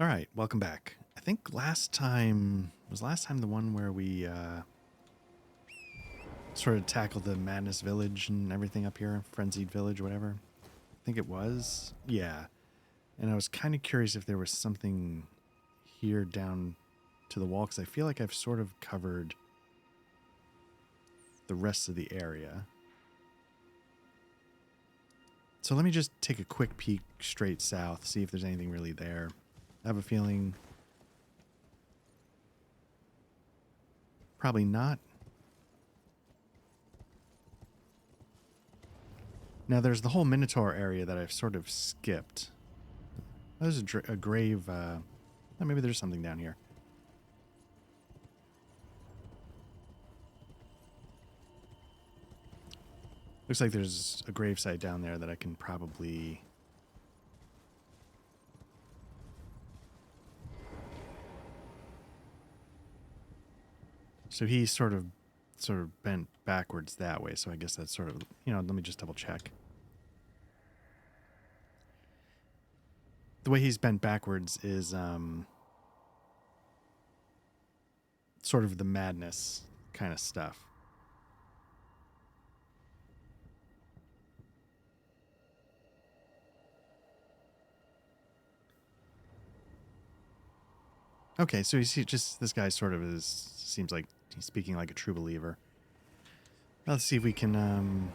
All right, welcome back. I think last time the one where we sort of tackled the Madness Village and everything up here, Frenzied Village, whatever. I think it was. Yeah. And I was kind of curious if there was something here down to the wall, because I feel like I've sort of covered the rest of the area. So let me just take a quick peek straight south, see if there's anything really there. I have a feeling probably not. Now there's the whole Minotaur area that I've sort of skipped. There's a grave. Oh, maybe there's something down here. Looks like there's a gravesite down there that I can probably... So he's sort of bent backwards that way. So I guess that's sort of, let me just double check. The way he's bent backwards is sort of the madness kind of stuff. Okay, so you see, just this guy sort of seems like he's speaking like a true believer. Let's see if we can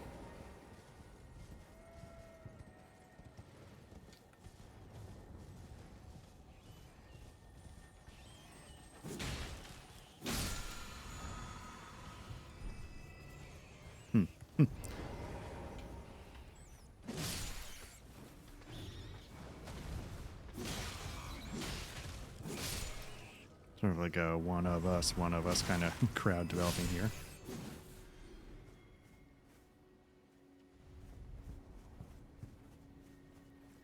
sort of like a one of us kind of crowd developing here.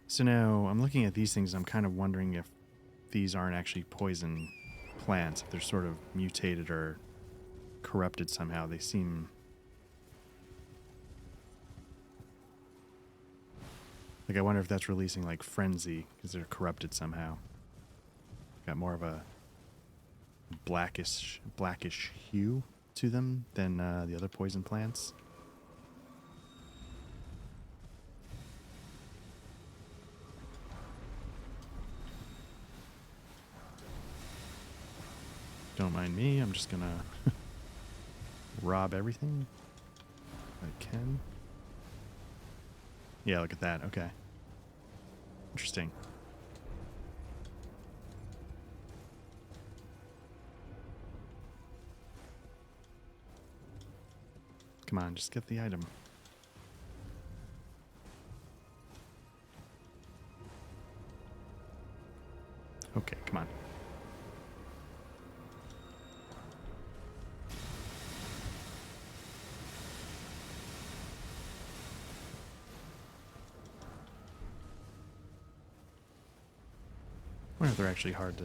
So now I'm looking at these things. I'm kind of wondering if these aren't actually poison plants, if they're sort of mutated or corrupted somehow. They seem like, I wonder if that's releasing like frenzy because they're corrupted somehow. Got more of a blackish hue to them than the other poison plants. Don't mind me, I'm just gonna rob everything if I can. Yeah, look at that. Okay. Interesting. Come on, just get the item. Okay, come on. I wonder if they're actually hard to...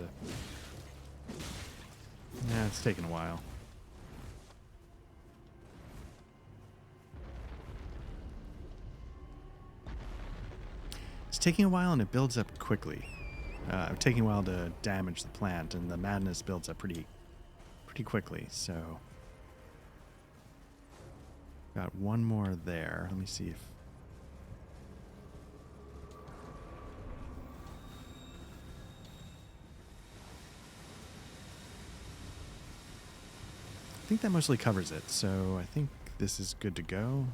Yeah, it's taking a while. It's taking a while and it builds up quickly. Taking a while to damage the plant, and the madness builds up pretty quickly, so... Got one more there. Let me see if... I think that mostly covers it, so I think this is good to go.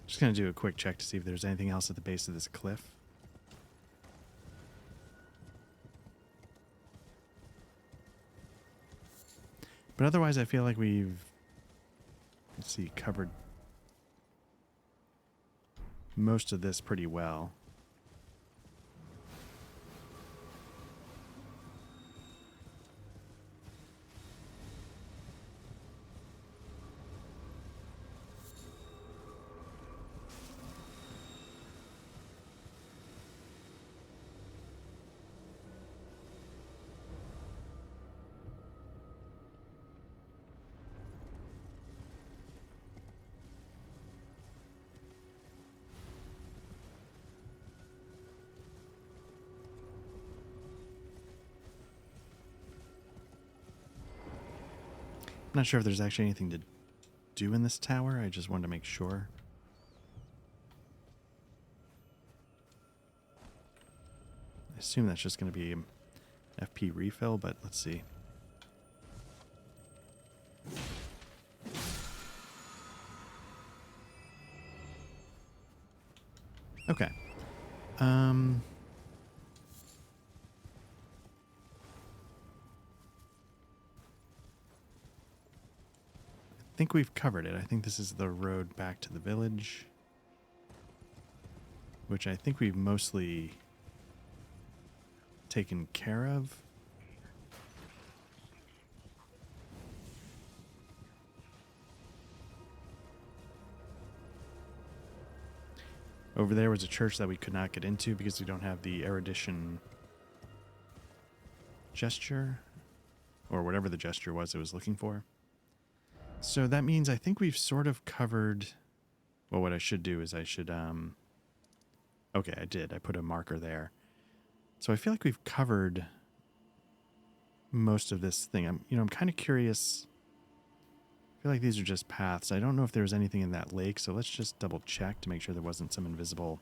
Just going to do a quick check to see if there's anything else at the base of this cliff. But otherwise, I feel like we've, let's see, covered most of this pretty well. not sure if there's actually anything to do in this tower. I just wanted to make sure. I assume that's just going to be FP refill, but let's see. Okay. I think we've covered it. I think this is the road back to the village, which I think we've mostly taken care of. Over there was a church that we could not get into because we don't have the erudition gesture, or whatever the gesture was it was looking for. So that means I think we've sort of covered. Well, what I should do is I should okay, I did. I put a marker there. So I feel like we've covered most of this thing. I'm kind of curious. I feel like these are just paths. I don't know if there was anything in that lake, so let's just double check to make sure there wasn't some invisible.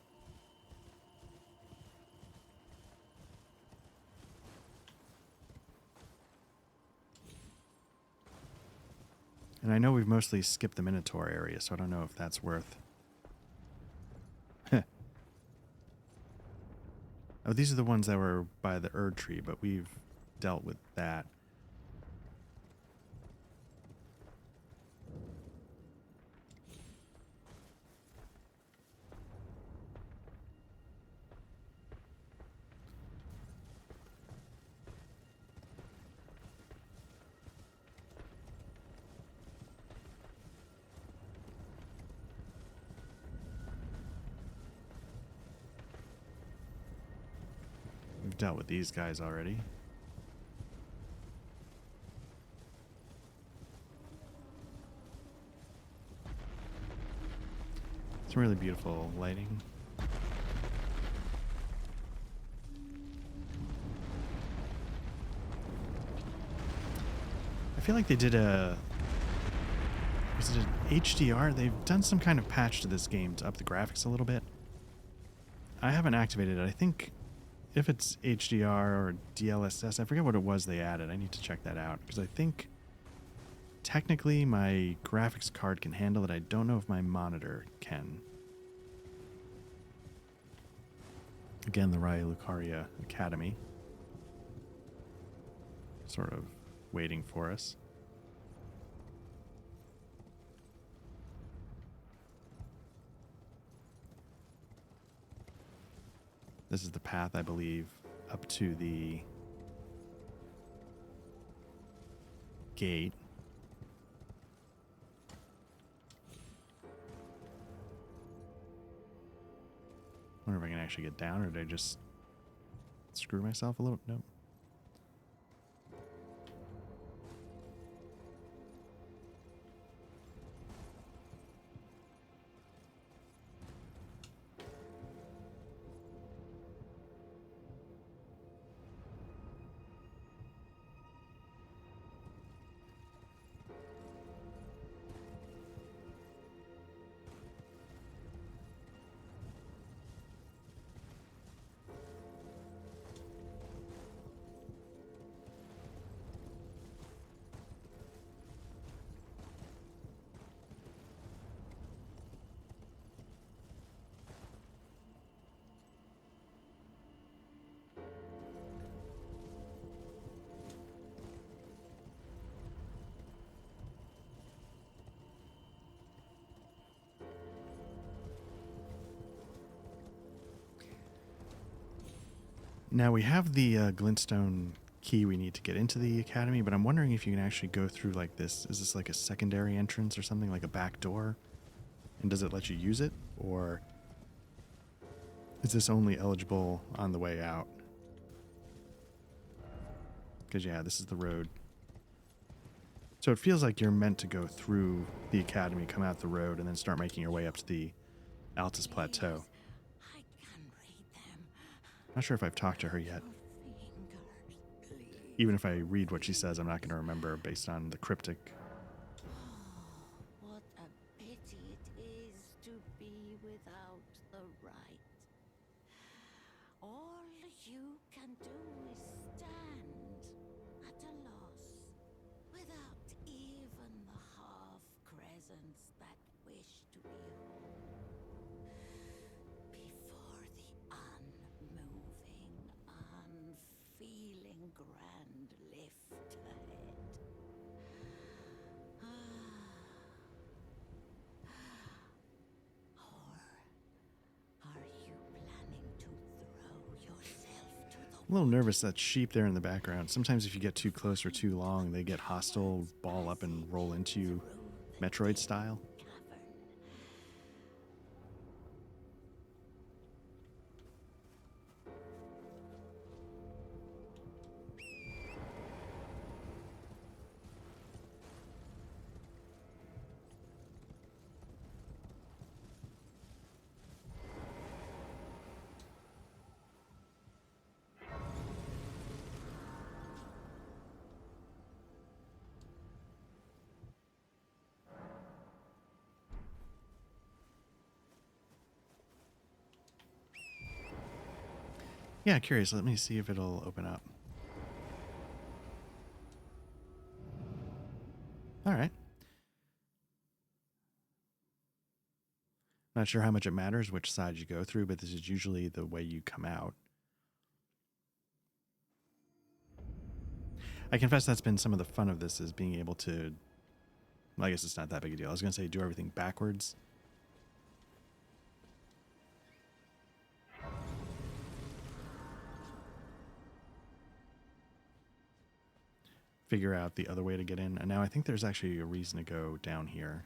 And I know we've mostly skipped the Minotaur area, so I don't know if that's worth. Oh, these are the ones that were by the Erd tree, but we've dealt with that. We've dealt with these guys already. Some really beautiful lighting. I feel like they did a... Was it an HDR? They've done some kind of patch to this game to up the graphics a little bit. I haven't activated it. I think if it's HDR or DLSS, I forget what it was they added. I need to check that out because I think technically my graphics card can handle it. I don't know if my monitor can. Again, the Raya Lucaria Academy. Sort of waiting for us. This is the path, I believe, up to the gate. Wonder if I can actually get down, or did I just screw myself a little? Nope. Now we have the glintstone key we need to get into the academy, but I'm wondering if you can actually go through like this. Is this like a secondary entrance or something, like a back door? And does it let you use it? Or is this only eligible on the way out? Because, yeah, this is the road. So it feels like you're meant to go through the academy, come out the road, and then start making your way up to the Altus Plateau. Not sure if I've talked to her yet. Even if I read what she says, I'm not going to remember based on the cryptic presence that wish to be whole. Before the unmoving, unfeeling grand lift ahead. Or are you planning to throw yourself to the A little nervous, that sheep there in the background. Sometimes if you get too close or too long, they get hostile, ball up and roll into you, Metroid style. cavern? Yeah, curious. Let me see if it'll open up. All right. Not sure how much it matters which side you go through, but this is usually the way you come out. I confess that's been some of the fun of this, is being able to... Well, I guess it's not that big a deal. I was going to say do everything backwards. Figure out the other way to get in. And now I think there's actually a reason to go down here.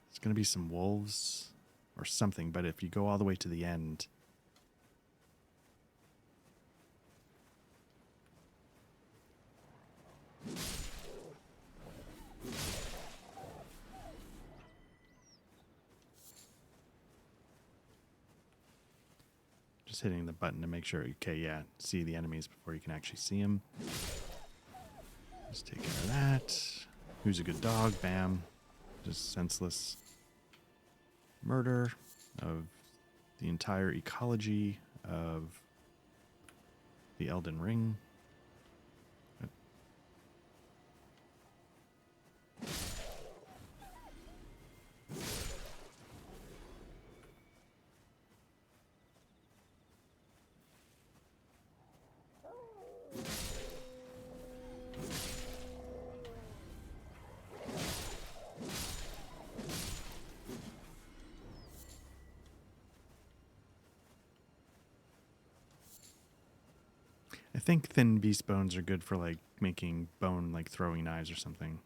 It's going to be some wolves or something, but if you go all the way to the end... Just hitting the button to make sure, okay, yeah, see the enemies before you can actually see them. Just take care of that. Who's a good dog? Bam. Just senseless murder of the entire ecology of the Elden Ring. I think thin beast bones are good for like making bone, like throwing knives or something.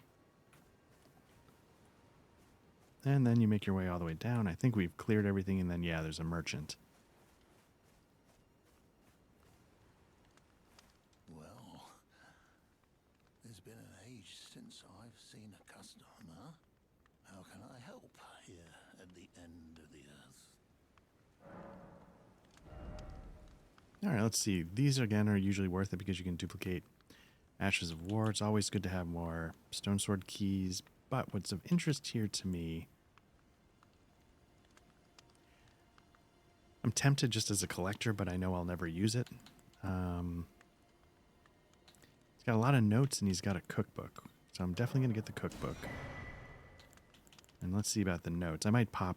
And then you make your way all the way down. I think we've cleared everything, and then yeah, there's a merchant. Well, there's been an age since I've seen a customer. How can I help here at the end of the earth? All right, let's see. These again are usually worth it because you can duplicate Ashes of War. It's always good to have more stone sword keys. But what's of interest here to me, I'm tempted just as a collector, but I know I'll never use it. He's got a lot of notes and he's got a cookbook. So I'm definitely going to get the cookbook. And let's see about the notes. I might pop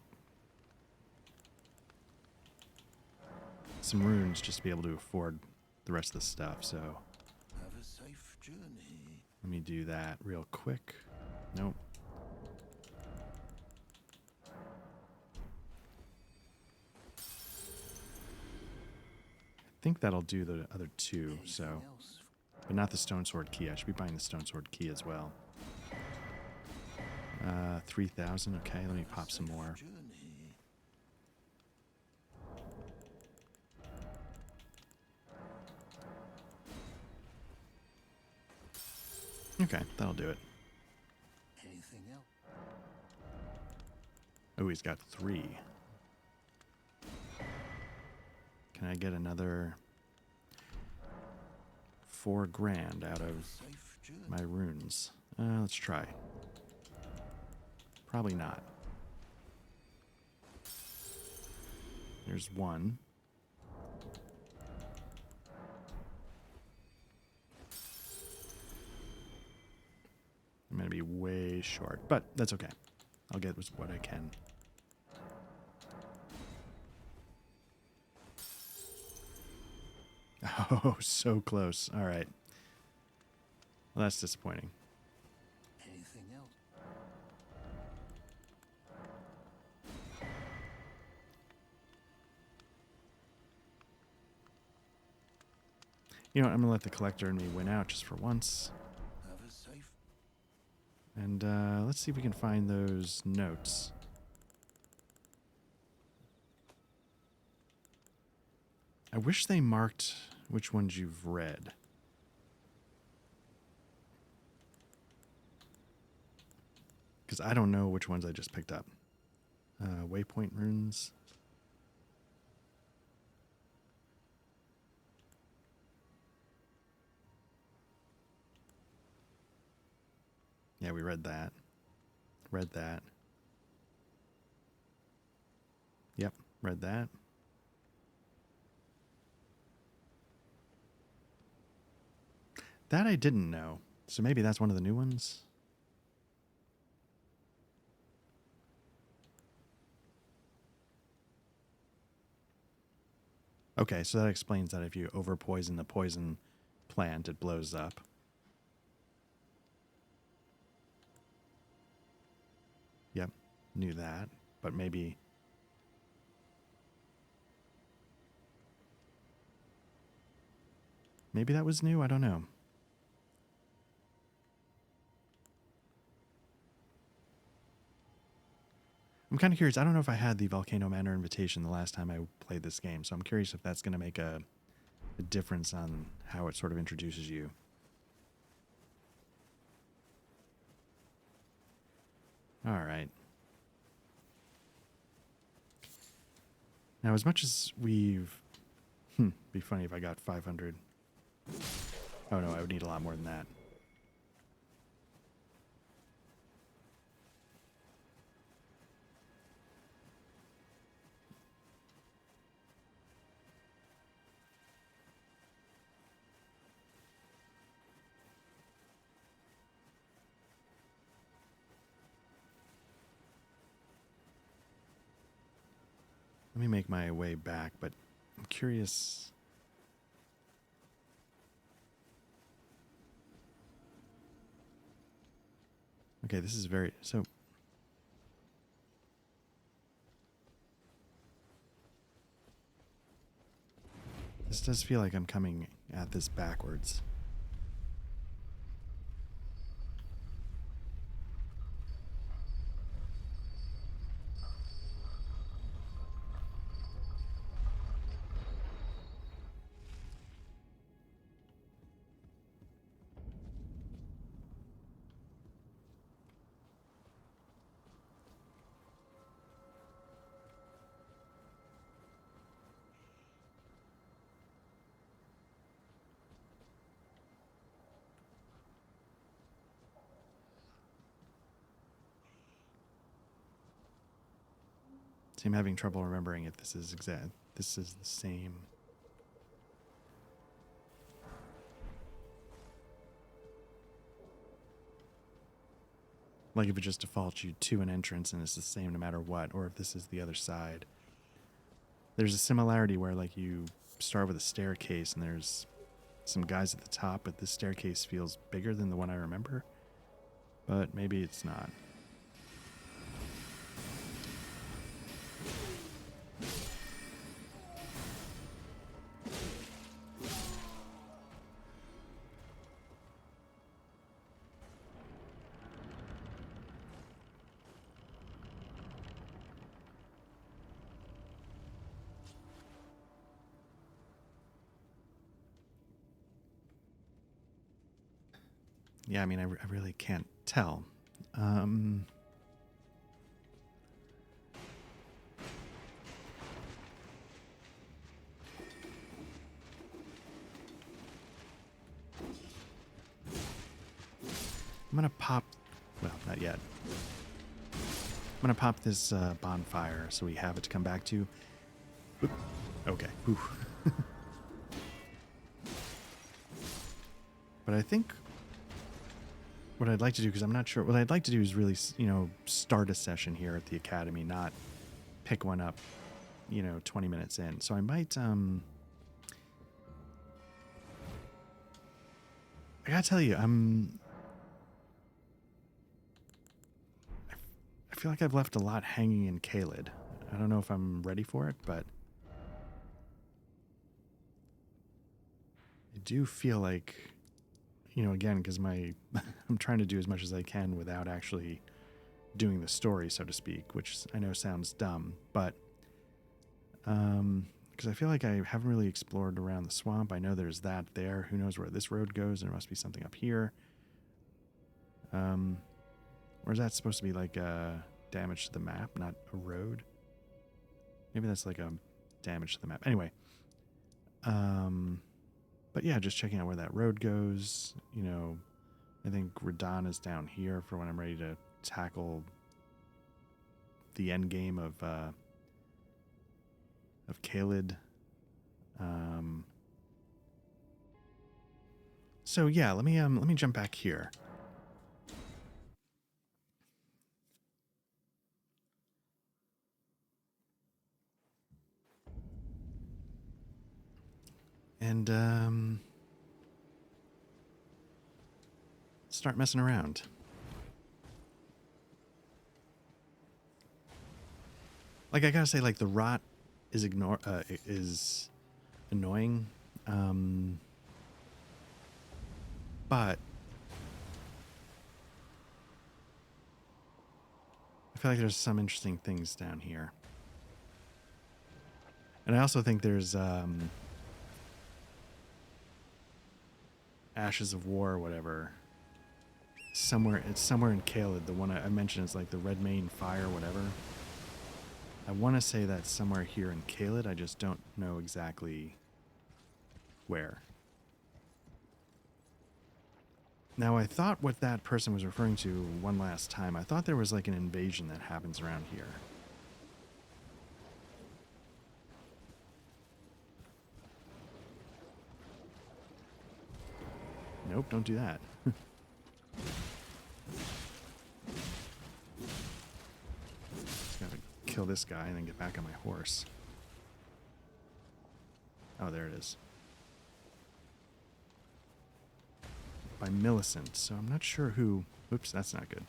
some runes just to be able to afford the rest of the stuff. So Have a safe journey. let me do that real quick. Nope. I think that'll do the other two, so... Anything else? But not the stone sword key. I should be buying the stone sword key as well. 3,000. Okay, let me pop some more. Journey. Okay, that'll do it. Anything else? Oh, he's got 3. Can I get another 4 grand out of Safe journey. my runes? Let's try. Probably not. There's 1. I'm going to be way short, but that's okay. I'll get what I can. Oh, so close. All right. Well, that's disappointing. Anything else? You know what? I'm going to let the collector and me win out just for once. Have a safe. And let's see if we can find those notes. I wish they marked which ones you've read. Because I don't know which ones I just picked up. Waypoint runes. Yeah, we read that. Read that. Yep, read that. That I didn't know. So maybe that's one of the new ones? Okay, so that explains that if you overpoison the poison plant, it blows up. Yep, knew that. But maybe... maybe that was new? I don't know. I'm kind of curious. I don't know if I had the Volcano Manor invitation the last time I played this game, so I'm curious if that's going to make a difference on how it sort of introduces you. All right. Now, as much as we've... be funny if I got 500. Oh no, I would need a lot more than that. Let me make my way back, but I'm curious. Okay, this is very... so... this does feel like I'm coming at this backwards. See, I'm having trouble remembering if this is exact. This is the same. Like if it just defaults you to an entrance and it's the same no matter what, or if this is the other side. There's a similarity where like you start with a staircase and there's some guys at the top, but this staircase feels bigger than the one I remember. But maybe it's not. Yeah, I mean, I really can't tell. I'm going to pop... well, not yet. I'm going to pop this bonfire so we have it to come back to. Oop. Okay. Ooh. But I think... what I'd like to do, because I'm not sure, what I'd like to do is really, start a session here at the academy, not pick one up, 20 minutes in. So I might, I gotta tell you, I feel like I've left a lot hanging in Caelid. I don't know if I'm ready for it, but I do feel like, again, because I'm trying to do as much as I can without actually doing the story, so to speak, which I know sounds dumb, but because I feel like I haven't really explored around the swamp. I know there's that there. Who knows where this road goes? There must be something up here. Or is that supposed to be like damage to the map, not a road? Maybe that's like a damage to the map. Anyway, but yeah, just checking out where that road goes. I think Radon is down here for when I'm ready to tackle the end game of Caelid. So yeah, let me jump back here. And start messing around. Like, I gotta say, like, the rot is is annoying, but I feel like there's some interesting things down here. And I also think there's Ashes of War or whatever. It's somewhere in Caelid. The one I mentioned is like the Red Mane Fire, whatever. I want to say that's somewhere here in Caelid. I just don't know exactly where. Now, I thought what that person was referring to one last time, I thought there was like an invasion that happens around here. Nope, don't do that. Just gotta kill this guy and then get back on my horse. Oh, there it is. By Millicent, so I'm not sure who... Oops, that's not good.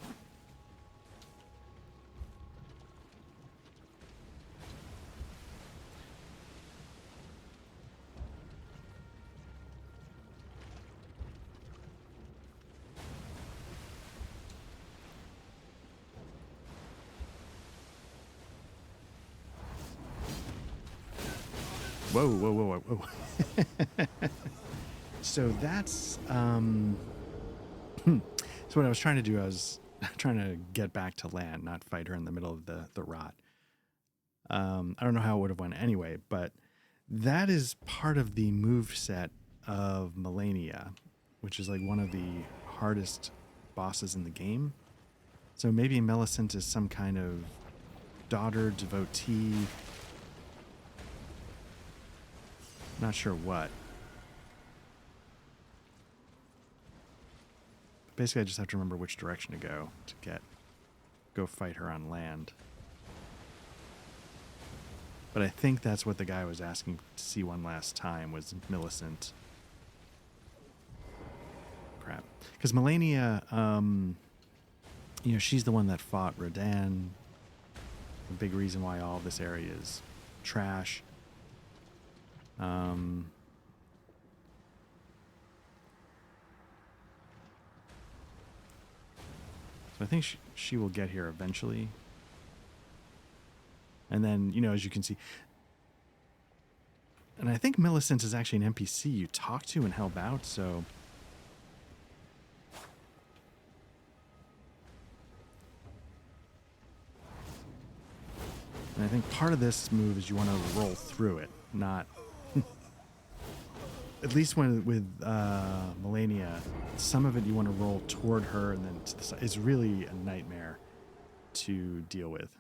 Whoa, whoa, whoa, whoa, whoa. So that's... So what I was trying to do, I was trying to get back to land, not fight her in the middle of the rot. I don't know how it would have went anyway, but that is part of the move set of Melania, which is like one of the hardest bosses in the game. So maybe Millicent is some kind of daughter, devotee. Not sure what. Basically, I just have to remember which direction to go fight her on land. But I think that's what the guy was asking to see one last time, was Millicent. Crap. Because Melania, she's the one that fought Radon. The big reason why all of this area is trash. So I think she will get here eventually. And then, as you can see... And I think Millicent is actually an NPC you talk to and help out, so... And I think part of this move is you want to roll through it, not... At least with Melania, some of it you want to roll toward her and then to the side. It's really a nightmare to deal with.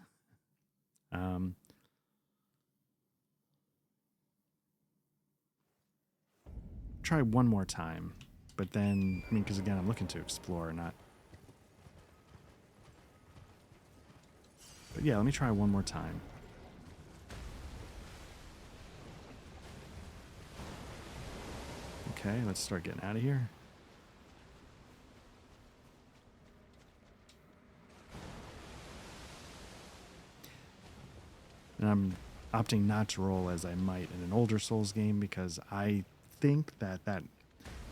Try one more time, but then, because again, I'm looking to explore, not But yeah, let me try one more time. Okay, let's start getting out of here. And I'm opting not to roll as I might in an older Souls game because I think that that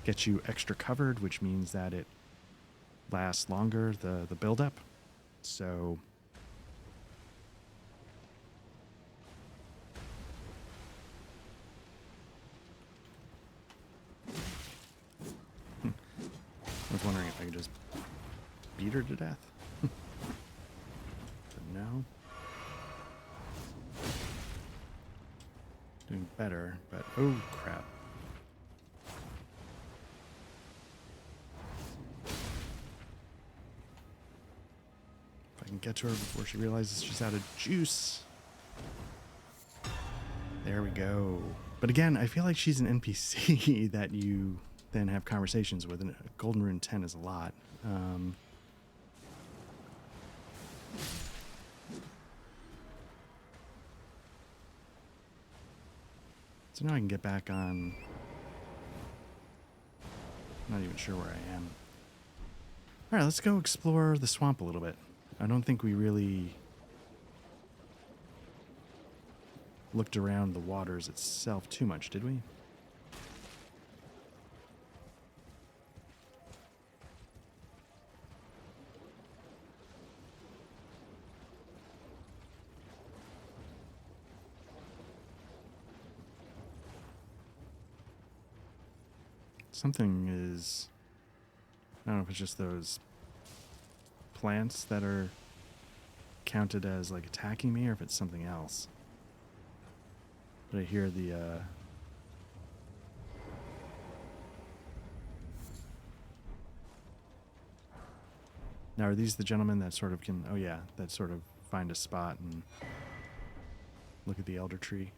gets you extra covered, which means that it lasts longer, the build-up. So I was wondering if I could just beat her to death. But no. Doing better, but oh crap. If I can get to her before she realizes she's out of juice. There we go. But again, I feel like she's an NPC that you then have conversations with, and Golden Rune 10 is a lot. So now I can get back on. Not even sure where I am. All right, let's go explore the swamp a little bit. I don't think we really looked around the waters itself too much, did we? Something is... I don't know if it's just those plants that are counted as like attacking me or if it's something else. But I hear the now are these the gentlemen that sort of can, oh yeah, that sort of find a spot and look at the elder tree?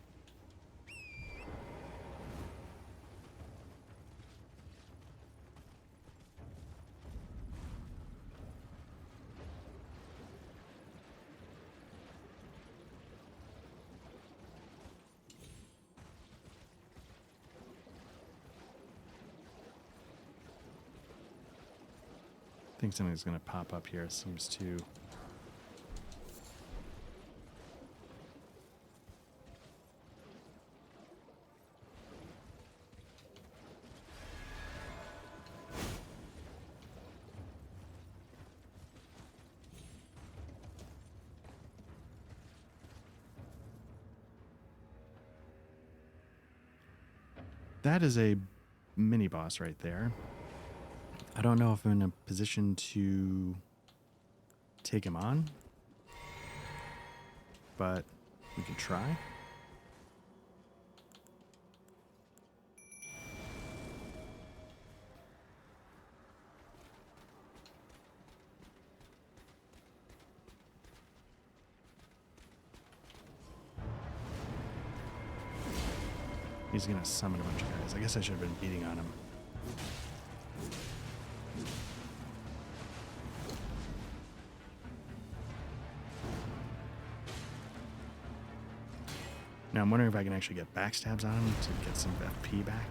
I think something's going to pop up here. It seems to. That is a mini boss right there. I don't know if I'm in a position to take him on, but we can try. He's gonna summon a bunch of guys. I guess I should have been beating on him. Now I'm wondering if I can actually get backstabs on him to get some FP back.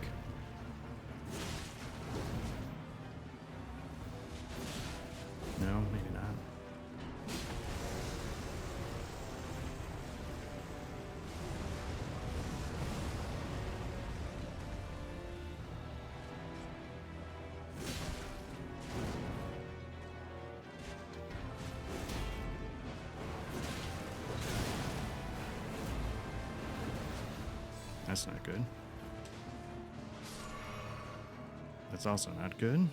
No, maybe not. That's not good. That's also not good.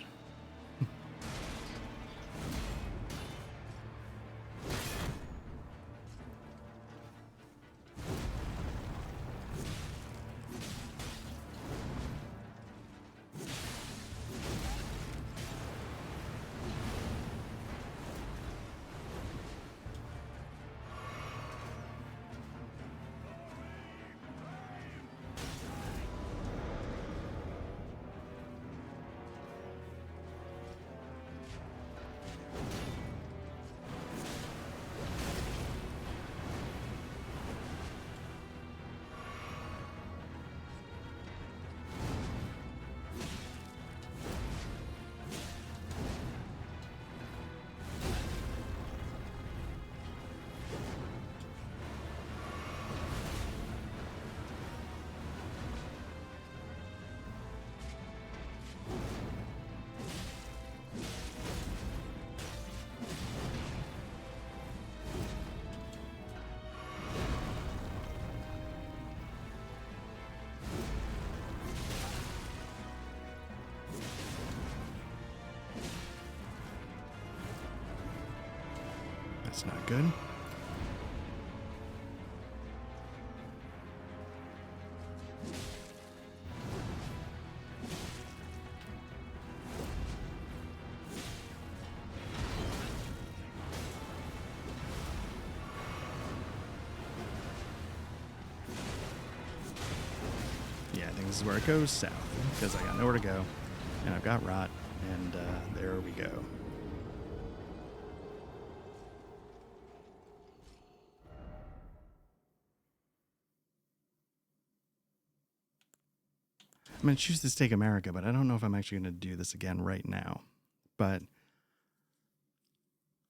That's not good. Yeah, I think this is where it goes south, because I got nowhere to go, and I've got rot, and there we go. I'm going to choose to stake America, but I don't know if I'm actually going to do this again right now. But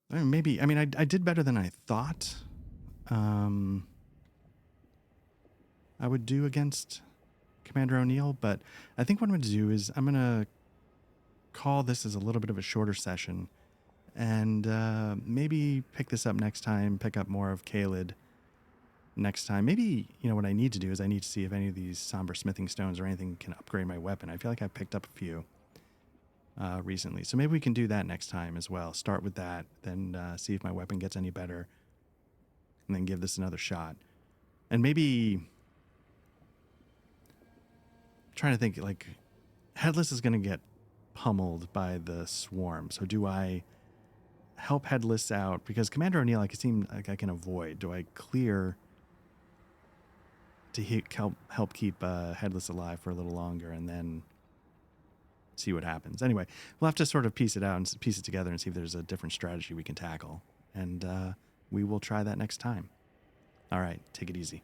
maybe, I mean, I did better than I thought I would do against Commander O'Neill, but I think what I'm going to do is I'm going to call this as a little bit of a shorter session, and maybe pick this up next time, pick up more of Caelid next time. Maybe, you know, what I need to do is I need to see if any of these somber smithing stones or anything can upgrade my weapon. I feel like I picked up a few recently, so maybe we can do that next time as well. Start with that, then see if my weapon gets any better, and then give this another shot. And maybe, I'm trying to think, like, Headless is going to get pummeled by the swarm, so do I help Headless out? Because Commander O'Neill, I can seem like I can avoid. Do I clear to help keep Headless alive for a little longer, and then see what happens? Anyway, we'll have to sort of piece it out and piece it together and see if there's a different strategy we can tackle. And we will try that next time. All right, take it easy.